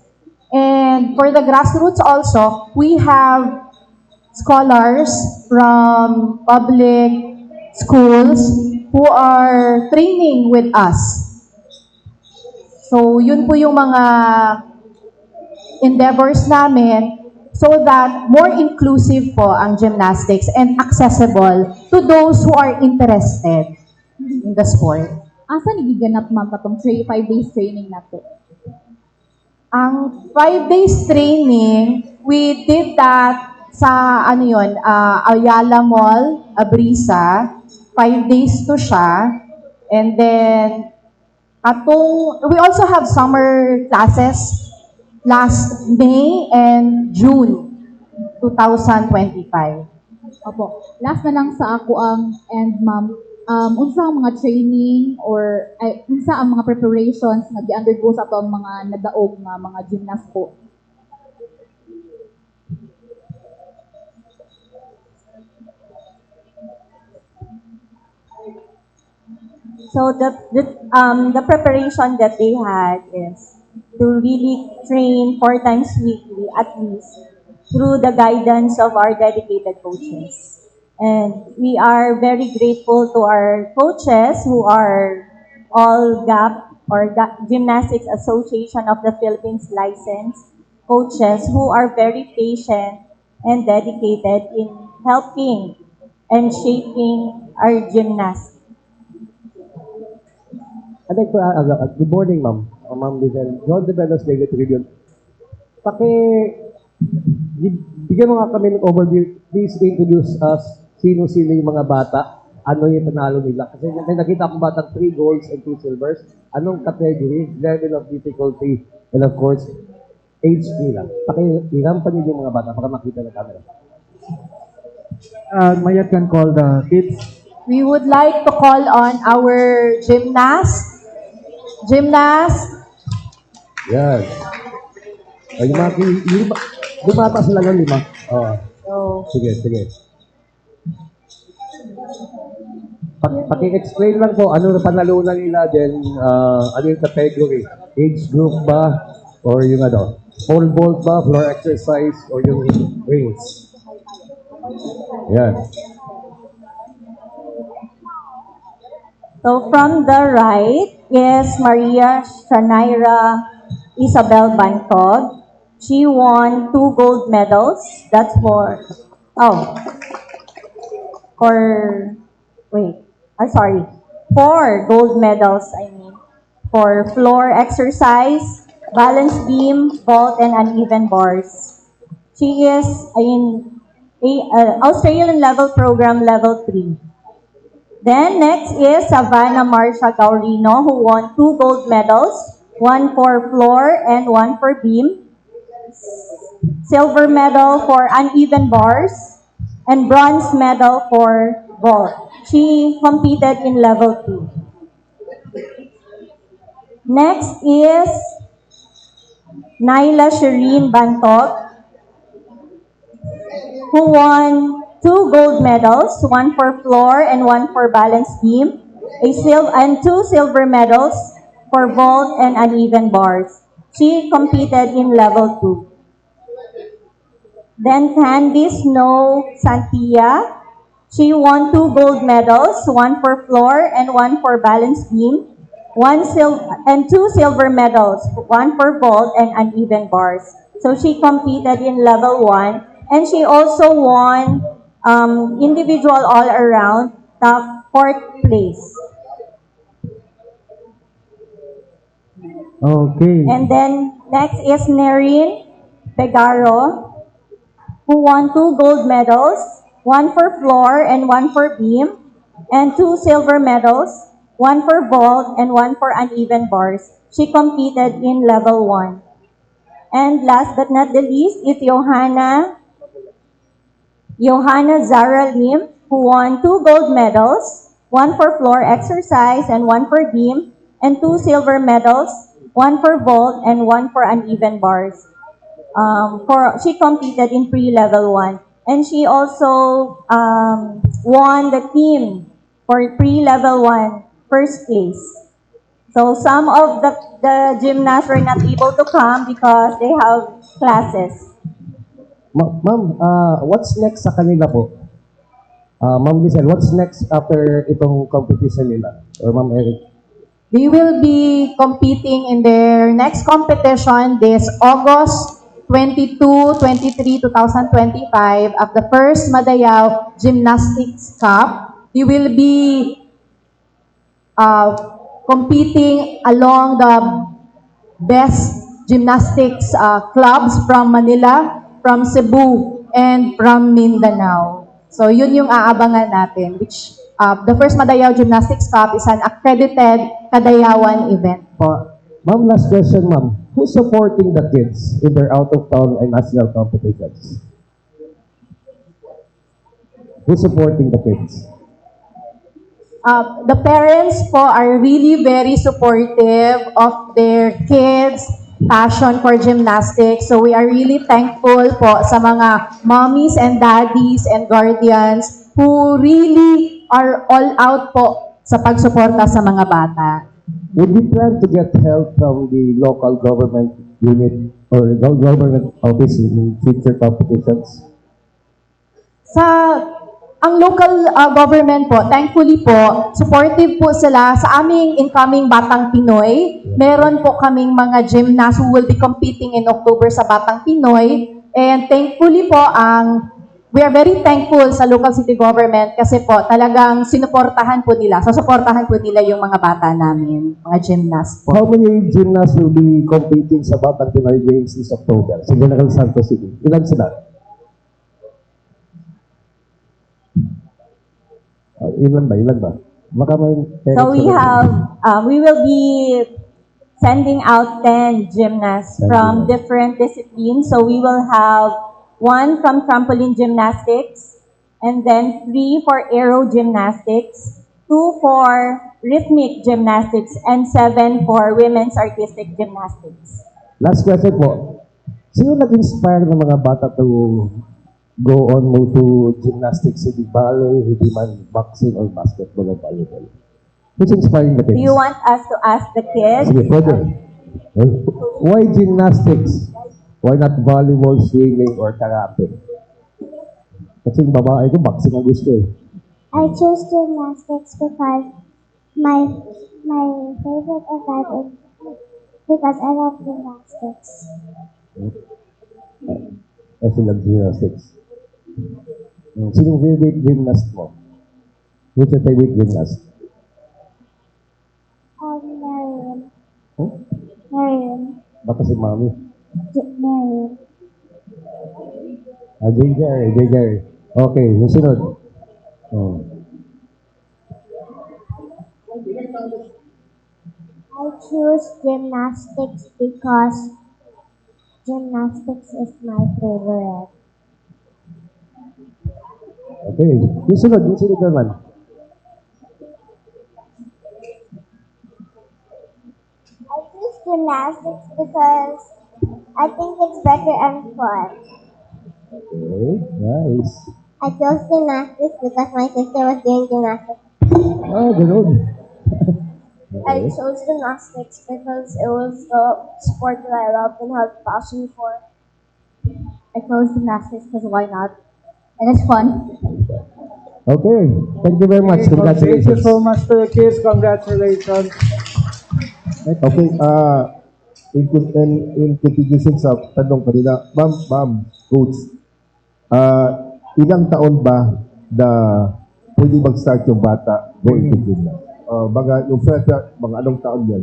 And for the grassroots also, we have scholars from public schools who are training with us. So, yun po yung mga endeavors namin so that more inclusive po ang gymnastics and accessible to those who are interested in the sport. Asa nagiganap ma'am katong 5 days training na to? Ang 5 days training, we did that sa Ayala Mall, Abrisa. 5 days to siya. And then, we also have summer classes last May and June 2025. Opo. Last na lang sa ako ang end ma'am. Unsa ang mga training or unsa ang mga preparations nga gi-undergo sa atong mga nadaog nga mga gymnast po? So the preparation that they had is to really train 4 times weekly at least through the guidance of our dedicated coaches. And we are very grateful to our coaches who are all Gymnastics Association of the Philippines licensed coaches who are very patient and dedicated in helping and shaping our gymnasts. I'd like to good morning, ma'am. Ma'am Lizelle. John De Velos, Legal Tribune. Bigyan mo nga kami ng overview. Please introduce us sino-sino yung mga bata, ano yung panalo nila. Kasi may nakita akong batang 3 golds and 2 silvers. Anong category, level of difficulty, and of course, age nila. Pakirampan niyo yung mga bata para makita ng camera. Mayat can call the kids. We would like to call on our gymnast. Yan. Ay, lumata sila ng 5. Sige. Paki-explain lang po, ano na panalunan nila, then ano yung category? Age group ba? Or yung pole vault ba? Floor exercise? Or yung rings? Yan. So from the right is Maria Shanaira Isabel Bantog. She won 2 gold medals. That's for 4 gold medals, for floor exercise, balance beam, vault, and uneven bars. She is in Australian level program level 3. Then next is Savannah Marcia Gaurino, who won 2 gold medals, 1 for floor and 1 for beam, silver medal for uneven bars, and bronze medal for vault. She competed in level 2. Next is Naila Shireen Bantog, who won 2 gold medals, 1 for floor and 1 for balance beam, and 2 silver medals for vault and uneven bars. She competed in level 2. Then Candice No Santia, she won 2 gold medals, 1 for floor and 1 for balance beam, 2 silver medals, 1 for vault and uneven bars. So she competed in level 1, and she also won individual all-around top 4th place. Okay. And then next is Nerine Pegaro, who won 2 gold medals, 1 for floor and 1 for beam, and 2 silver medals, 1 for vault and 1 for uneven bars. She competed in level 1. And last but not the least is Johanna Zara Lim, who won 2 gold medals, 1 for floor exercise and 1 for beam, and 2 silver medals, 1 for vault and 1 for uneven bars. She competed in pre-level 1. And she also won the team for pre-level 1 first place. So some of the gymnasts were not able to come because they have classes. Ma'am, what's next sa kanila po? Ma'am Lizelle, what's next after itong competition nila? Or Ma'am Eric? They will be competing in their next competition this August 22, 23, 2025 at the first Madayao Gymnastics Cup. They will be competing along the best gymnastics clubs from Manila, from Cebu, and from Mindanao. So yun yung aabangan natin, which the first Madayao Gymnastics Cup is an accredited Kadayawan event po. Ma'am, last question, ma'am. Who's supporting the kids in their out-of-town and national competitions? Who's supporting the kids? The parents po are really very supportive of their kids' passion for gymnastics. So we are really thankful po sa mga mommies and daddies and guardians who really are all out po sa pagsuporta sa mga bata. Would you plan to get help from the local government unit or government office in future competitions? Ang local government po, thankfully po, supportive po sila sa aming incoming Batang Pinoy. Meron po kaming mga gymnasts who will be competing in October sa Batang Pinoy. And thankfully po, we are very thankful sa local city government kasi po talagang susuportahan po nila yung mga bata namin, mga gymnasts po. How many gymnasts will be competing sa Batang Pinoy Games this October sa General Santos City? Ilan sila? Ilan ba? Baka may So we will be sending out 10 gymnasts from different disciplines. So we will have 1 from trampoline gymnastics, and then 3 for aero gymnastics, 2 for rhythmic gymnastics, and 7 for women's artistic gymnastics. Last question po. Sino nag-inspire ng mga bata to go on mo to gymnastics, hindi ballet, hindi man boxing or basketball or volleyball? Who's inspiring the kids? Do you want us to ask the kids? Sige, pwede. Why gymnastics? Why not volleyball, swimming, or karate? Kasi yung babae ko, boxing ang gusto eh. I chose gymnastics because my favorite event is because I love gymnastics. Kasi nag-gymnastics. Sino favorite gymnast mo? Who's your favorite gymnast? Marion. Huh? Marion. Baka si Mami. Marion. JJ. Okay, yung sunod. Oh. I choose gymnastics because gymnastics is my favorite. Okay, yung sunod naman. I choose gymnastics because I think it's better and fun. Okay, nice. I chose gymnastics because my sister was doing gymnastics. Ah, ganun. I chose gymnastics because it was the sport that I loved and had passion for. I chose gymnastics because why not? And it's fun. Okay, thank you very much. Thank you Congratulations. so much to the kids. Congratulations. Okay, in continuation sa tanong kanina, ma'am, coach, ilang taon ba na pwede mag-start yung bata going to gymnast? Yung first, mga anong taon yan?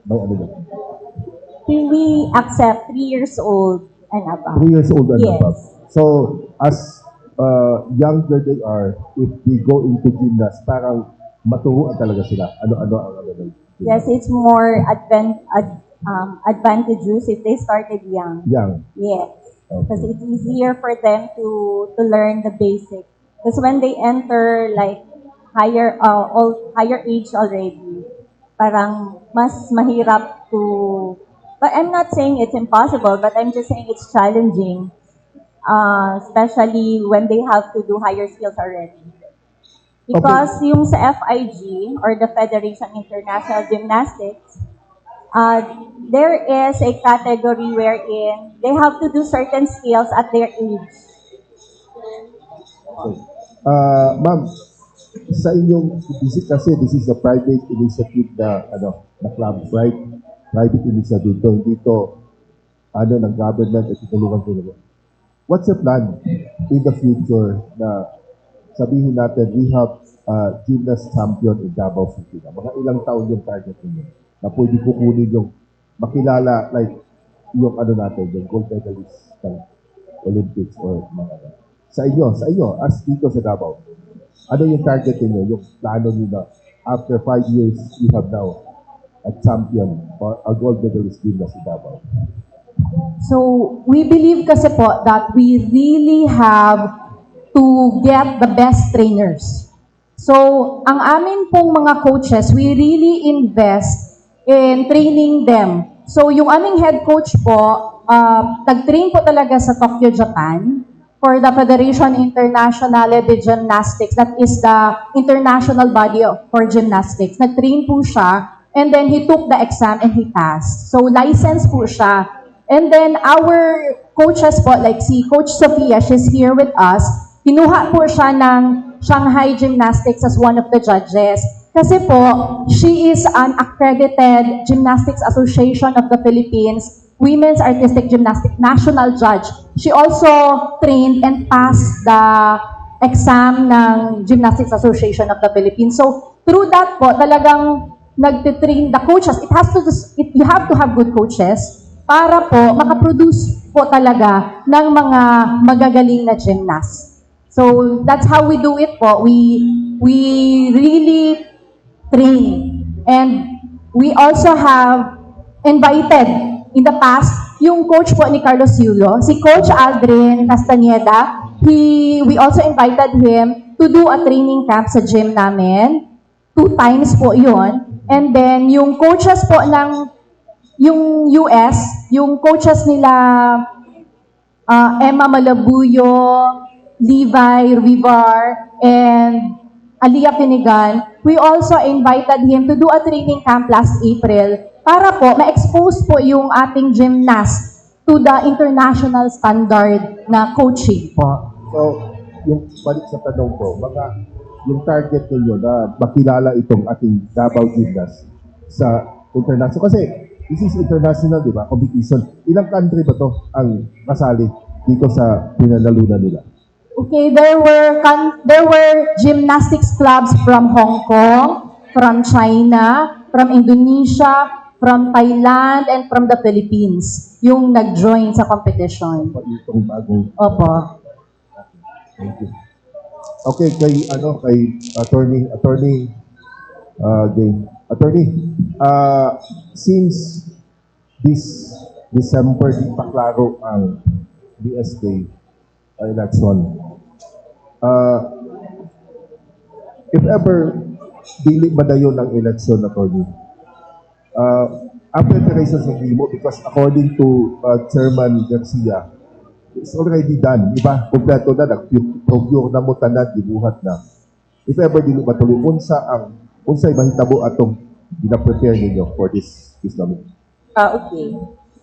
May ano yan? We accept 3 years old and above. 3 years old and Yes. above. So, as younger they are, if they go into gymnast, parang maturuan talaga sila. Ano ang ano. Yes, it's more advantageous if they started young. Young. Yes, Okay. because it's easier for them to learn the basic. Because when they enter like higher age already, parang mas mahirap to. But I'm not saying it's impossible, but I'm just saying it's challenging, especially when they have to do higher skills already. Because yung sa FIG or the Federation International Gymnastics, there is a category wherein they have to do certain skills at their age. Ma'am, sa inyong kasi this is a private initiative na club, right? Private initiative to, hindi to ng government at tutulungan ko. What's your plan in the future na sabihin natin we have gymnast champion in Davao City? Mga ilang taon yung target ninyo na pwede kukunin yung makilala like yung natin, yung gold medalist ng Olympics or mga sa inyo, as dito sa Davao, ano yung target niyo, yung plano niyo na after 5 years, you have now a champion or a gold medalist gymnast in Davao? So, we believe kasi po that we really have to get the best trainers. So, ang amin pong mga coaches, we really invest in training them. So, yung aming head coach po, nag-train po talaga sa Tokyo, Japan. for the Federation Internationale de Gymnastics. That is the international body for gymnastics. Nag-train po siya, and then he took the exam and he passed. So, licensed po siya. And then, our coaches po, like si Coach Sophia, she's here with us, kinuha po siya ng Shanghai Gymnastics as one of the judges. Kasi po, she is an accredited Gymnastics Association of the Philippines Women's Artistic Gymnastics National Judge. She also trained and passed the exam ng Gymnastics Association of the Philippines. So, through that po, talagang nagtitrain the coaches. You have to have good coaches para po makaproduce po talaga ng mga magagaling na gymnast. So, that's how we do it po. We really train. And we also have invited in the past yung coach po ni Carlos Yulo, si Coach Aldrin Castañeda. We also invited him to do a training camp sa gym namin. 2 times po yun. And then yung coaches po ng yung US, yung coaches nila Emma Malabuyo, Levi Rivar, and Alia Pinigan, we also invited him to do a training camp last April para po ma-expose po yung ating gymnast to the international standard na coaching po. So, yung balik sa tanong ko, yung target ninyo na makilala itong ating Davao Gymnast sa international. Kasi this is international, di ba? Competition. Ilang country ba to ang kasali dito sa pinanalunan nila? Okay, there were gymnastics clubs from Hong Kong, from China, from Indonesia, from Thailand, and from the Philippines yung nag-join sa competition. Itong bagong. Opo. Thank you. Okay, kay attorney since this December di pa klaro ang BSK election. If ever dili madayon ang election, attorney, ang preparations ng imo, because according to Chairman Garcia, it's already done, di ba? Kompleto na, nag-procure na mo tanan, dibuhat na. If ever dili matuloy, unsay mahitabo atong gina-prepare ninyo for this namin? Okay.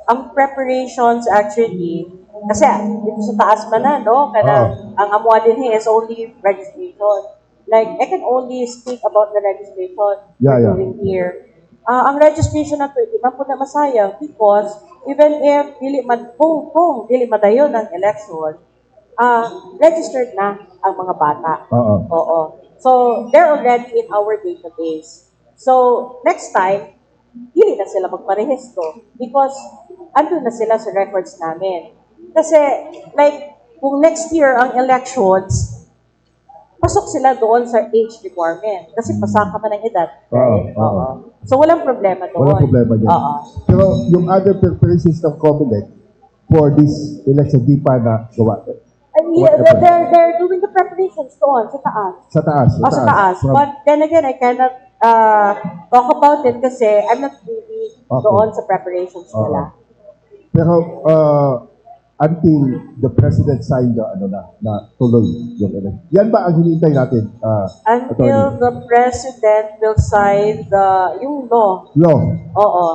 Ang preparations actually, kasi dito sa taas man na, no? Ang amuha din is only registration. Like, I can only speak about the registration during here. Ang registration na to, di ba po na masayang because even if kung dili madayon ng election, registered na ang mga bata. Oo. So, they're already in our database. So, next time, dili na sila magparehistro because andun na sila sa records namin. Kasi, like, kung next year ang elections, pasok sila doon sa age requirement. Kasi pasaka man ang edad. Right? So, walang problema doon. Walang problema dyan. Pero yung other preparations ng COMELEC for this election, di pa na gawa. They're doing the preparations doon, sa taas. Sa taas. Sa taas. But then again, I cannot talk about it kasi I'm not really doon sa preparations nila. Pero, until the president signed na tuloy yung election. Yan ba ang hinihintay natin? Until the president will sign yung law. Law. Oo.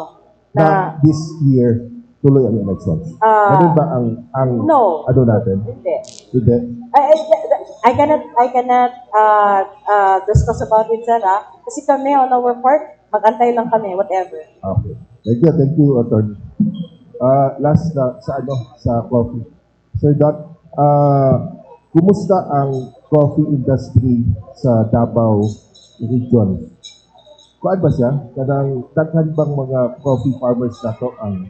Na this year, tuloy ang elections. Ano ba ang no. Ano natin? Hindi. I cannot discuss about it, sir. Kasi kami on our part, mag-antay lang kami, whatever. Okay. Thank you, attorney. Last sa coffee. Sir Dot, kumusta ang coffee industry sa Davao region? Kuan ba siya? Kanang daghan bang mga coffee farmers na to ang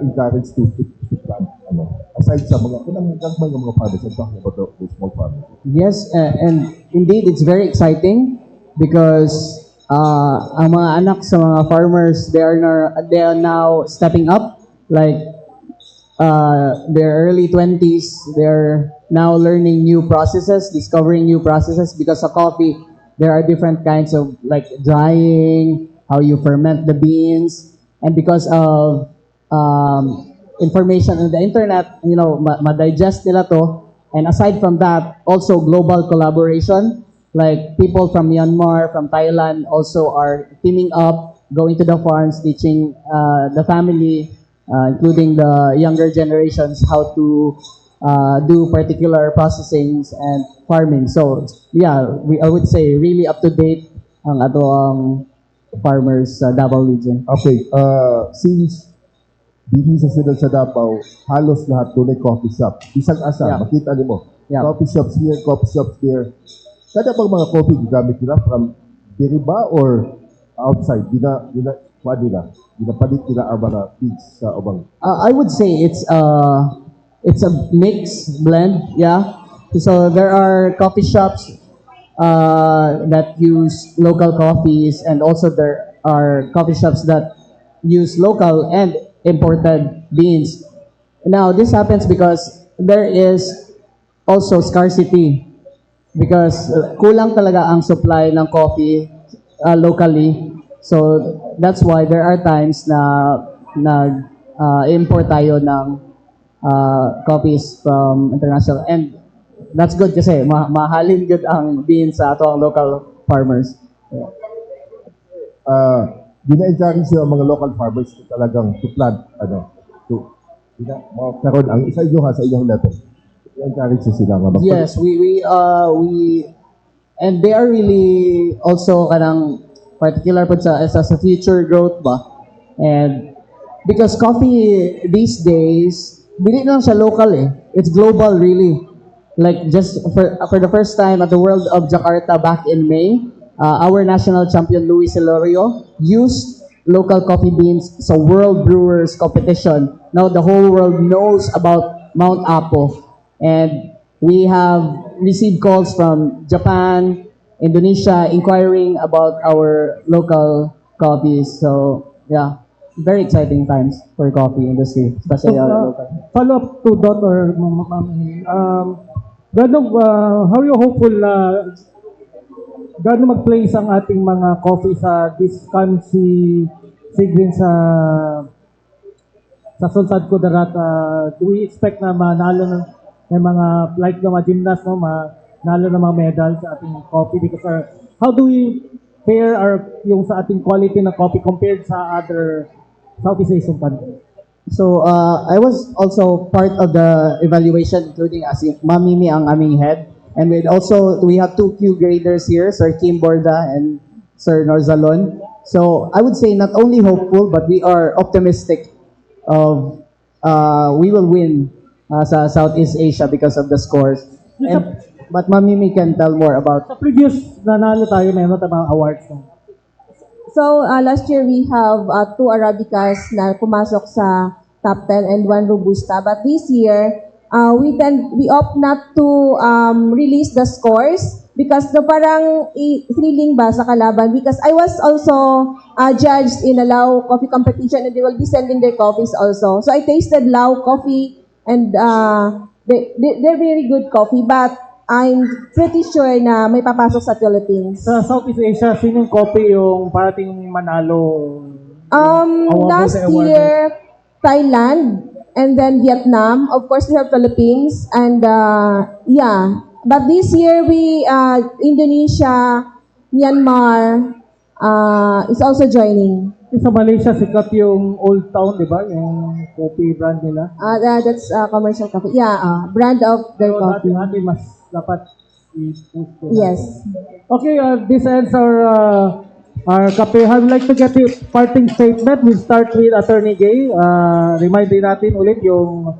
encourage to plant? Aside sa mga mga farmers, I'm talking about the small farmers. Yes, and indeed, it's very exciting because ang mga anak sa mga farmers, they are now stepping up. Like their early 20s, they're now learning new processes, discovering new processes. Because of coffee, there are different kinds of like drying, how you ferment the beans, and because of information in the internet, ma-digest nila to. And aside from that, also global collaboration, like people from Myanmar, from Thailand also are teaming up, going to the farms, teaching the family, including the younger generations, how to do particular processings and farming. So yeah, I would say really up to date ang ato ang farmers sa Davao region. Okay, since dito sa Sunod sa Davao, halos lahat doon ay coffee shop. Isang asa, Yeah. makita niyo mo. Yeah. Coffee shops here, coffee shops there. Kada bang mga coffee gamit nila from deriba or outside? Palit nila ang mga feeds sa ubang. I would say it's a mixed blend, yeah. So there are coffee shops that use local coffees, and also there are coffee shops that use local and imported beans. Now this happens because there is also scarcity, because kulang talaga ang supply ng coffee locally. So that's why there are times na import tayo ng coffees from international, and that's good kasi mahalin good ang beans sa ato ang local farmers. Gina-encourage yung mga local farmers na talagang to plant, karon ang isa inyo sa inyong level. I-encourage sila nga. Yes, we and they are really also kanang particular po sa future growth ba. And because coffee these days, hindi lang siya local eh. It's global really. Like just for the first time at the World of Jakarta back in May, our national champion Luis Hilario used local coffee beans sa World Brewers competition. Now the whole world knows about Mount Apo, and we have received calls from Japan, Indonesia, inquiring about our local coffees. So yeah, very exciting times for coffee industry, especially our local. Follow up to that, or how are you hopeful na gaano mag-place ang ating mga coffee sa this country sigrin sa Sulsad Kudarat? Do we expect na manalo ng may mga like ng mga gymnast, no, manalo ng mga medal sa ating coffee? Because how do we pair yung sa ating quality na coffee compared sa other Southeast Asian countries? So I was also part of the evaluation, including as Ma'am Mimi ang aming head. And we have two Q graders here, Sir Kim Borda and Sir Norzalon. So I would say not only hopeful, but we are optimistic of we will win sa Southeast Asia because of the scores. But Ma'am Mimi can tell more about. Sa previous nanalo tayo na mga awards. No? So, last year we have 2 Arabicas na pumasok sa top 10 and 1 Robusta. But this year, we opt not to release the scores because parang thrilling ba sa kalaban. Because I was also judged in a Lao coffee competition, and they will be sending their coffees also. So I tasted Lao coffee, and they're very good coffee, but I'm pretty sure na may papasok sa Philippines. Sa Southeast Asia, sinong coffee yung parating manalo? Last year, Thailand, and then Vietnam. Of course, we have Philippines, and yeah. But this year, Indonesia, Myanmar is also joining. Sa Malaysia, sikat yung Old Town, di ba? Yung coffee brand nila. That's commercial coffee. Yeah, brand of their coffee. Natin mas dapat i-push ko. Yes. Okay, this ends our kape. I would like to get your parting statement. We'll start with Attorney Gay. Remind din natin ulit yung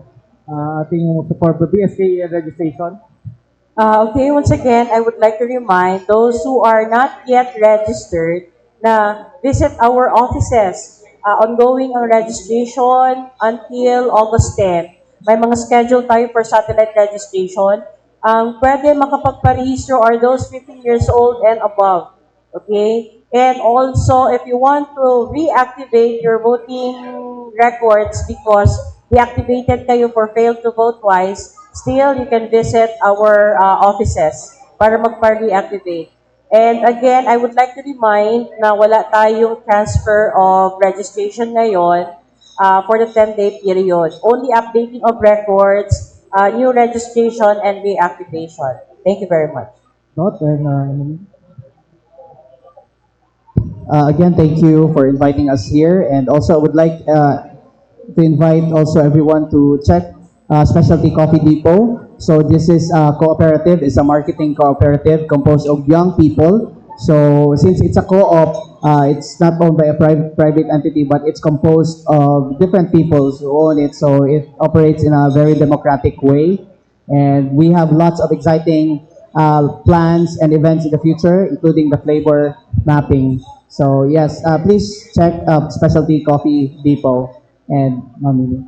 ating support for BSK registration. Okay, once again, I would like to remind those who are not yet registered na visit our offices. Ongoing ang registration until August 10. May mga schedule tayo for satellite registration. Pwede makapagparehistro are those 15 years old and above. Okay? And also, if you want to reactivate your voting records because deactivated kayo for failed to vote twice, still, you can visit our offices para magpa-reactivate. And again, I would like to remind na wala tayong transfer of registration ngayon. for the 10-day period. Only updating of records, new registration, and reactivation. Thank you very much. Not and Again, thank you for inviting us here, and also I would like to invite also everyone to check Specialty Coffee Depot. So this is a cooperative, it's a marketing cooperative composed of young people. So since it's a co-op, it's not owned by a private entity, but it's composed of different people who own it. So it operates in a very democratic way. And we have lots of exciting plans and events in the future, including the flavor mapping. So yes, please check Specialty Coffee Depot and Mamili.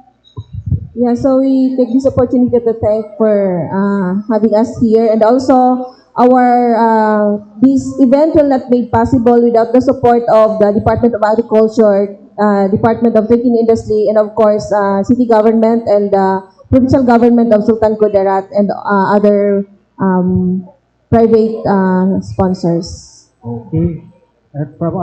Yeah, so we take this opportunity to thank for having us here, and also our this event will not be possible without the support of the Department of Agriculture, Department of Trade and Industry, and of course city government and the provincial government of Sultan Kudarat and other private sponsors. okay. And from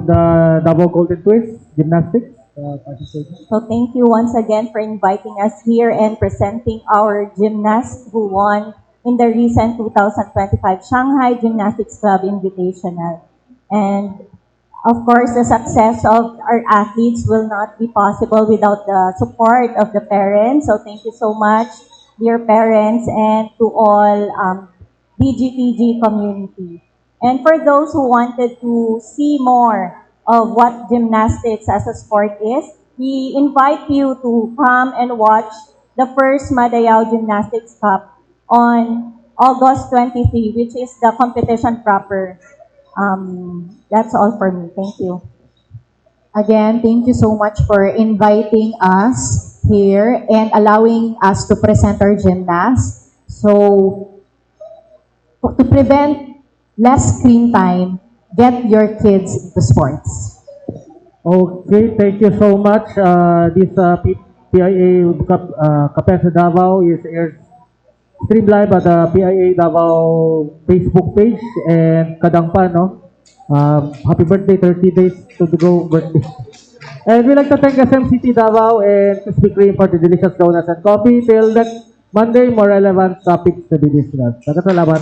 the Davao Golden Twist Gymnastics participation. So thank you once again for inviting us here and presenting our gymnasts who won in the recent 2025 Shanghai Gymnastics Club Invitational. And of course, the success of our athletes will not be possible without the support of the parents. So thank you so much, dear parents, and to all DGTG community. And for those who wanted to see more of what gymnastics as a sport is, we invite you to come and watch the first Madayao Gymnastics Cup on August 23, which is the competition proper. That's all for me. Thank you. Again, thank you so much for inviting us here and allowing us to present our gymnasts. So, to prevent less screen time, get your kids into sports. Okay, thank you so much. This PIA Kapensa Davao is aired stream live at the PIA Davao Facebook page and Kadangpan, no? Happy birthday, 30 days to go birthday. And we'd like to thank SMCT Davao and Krispy Kreme for the delicious donuts and coffee. Till next Monday, more relevant topics to be discussed. Salamat.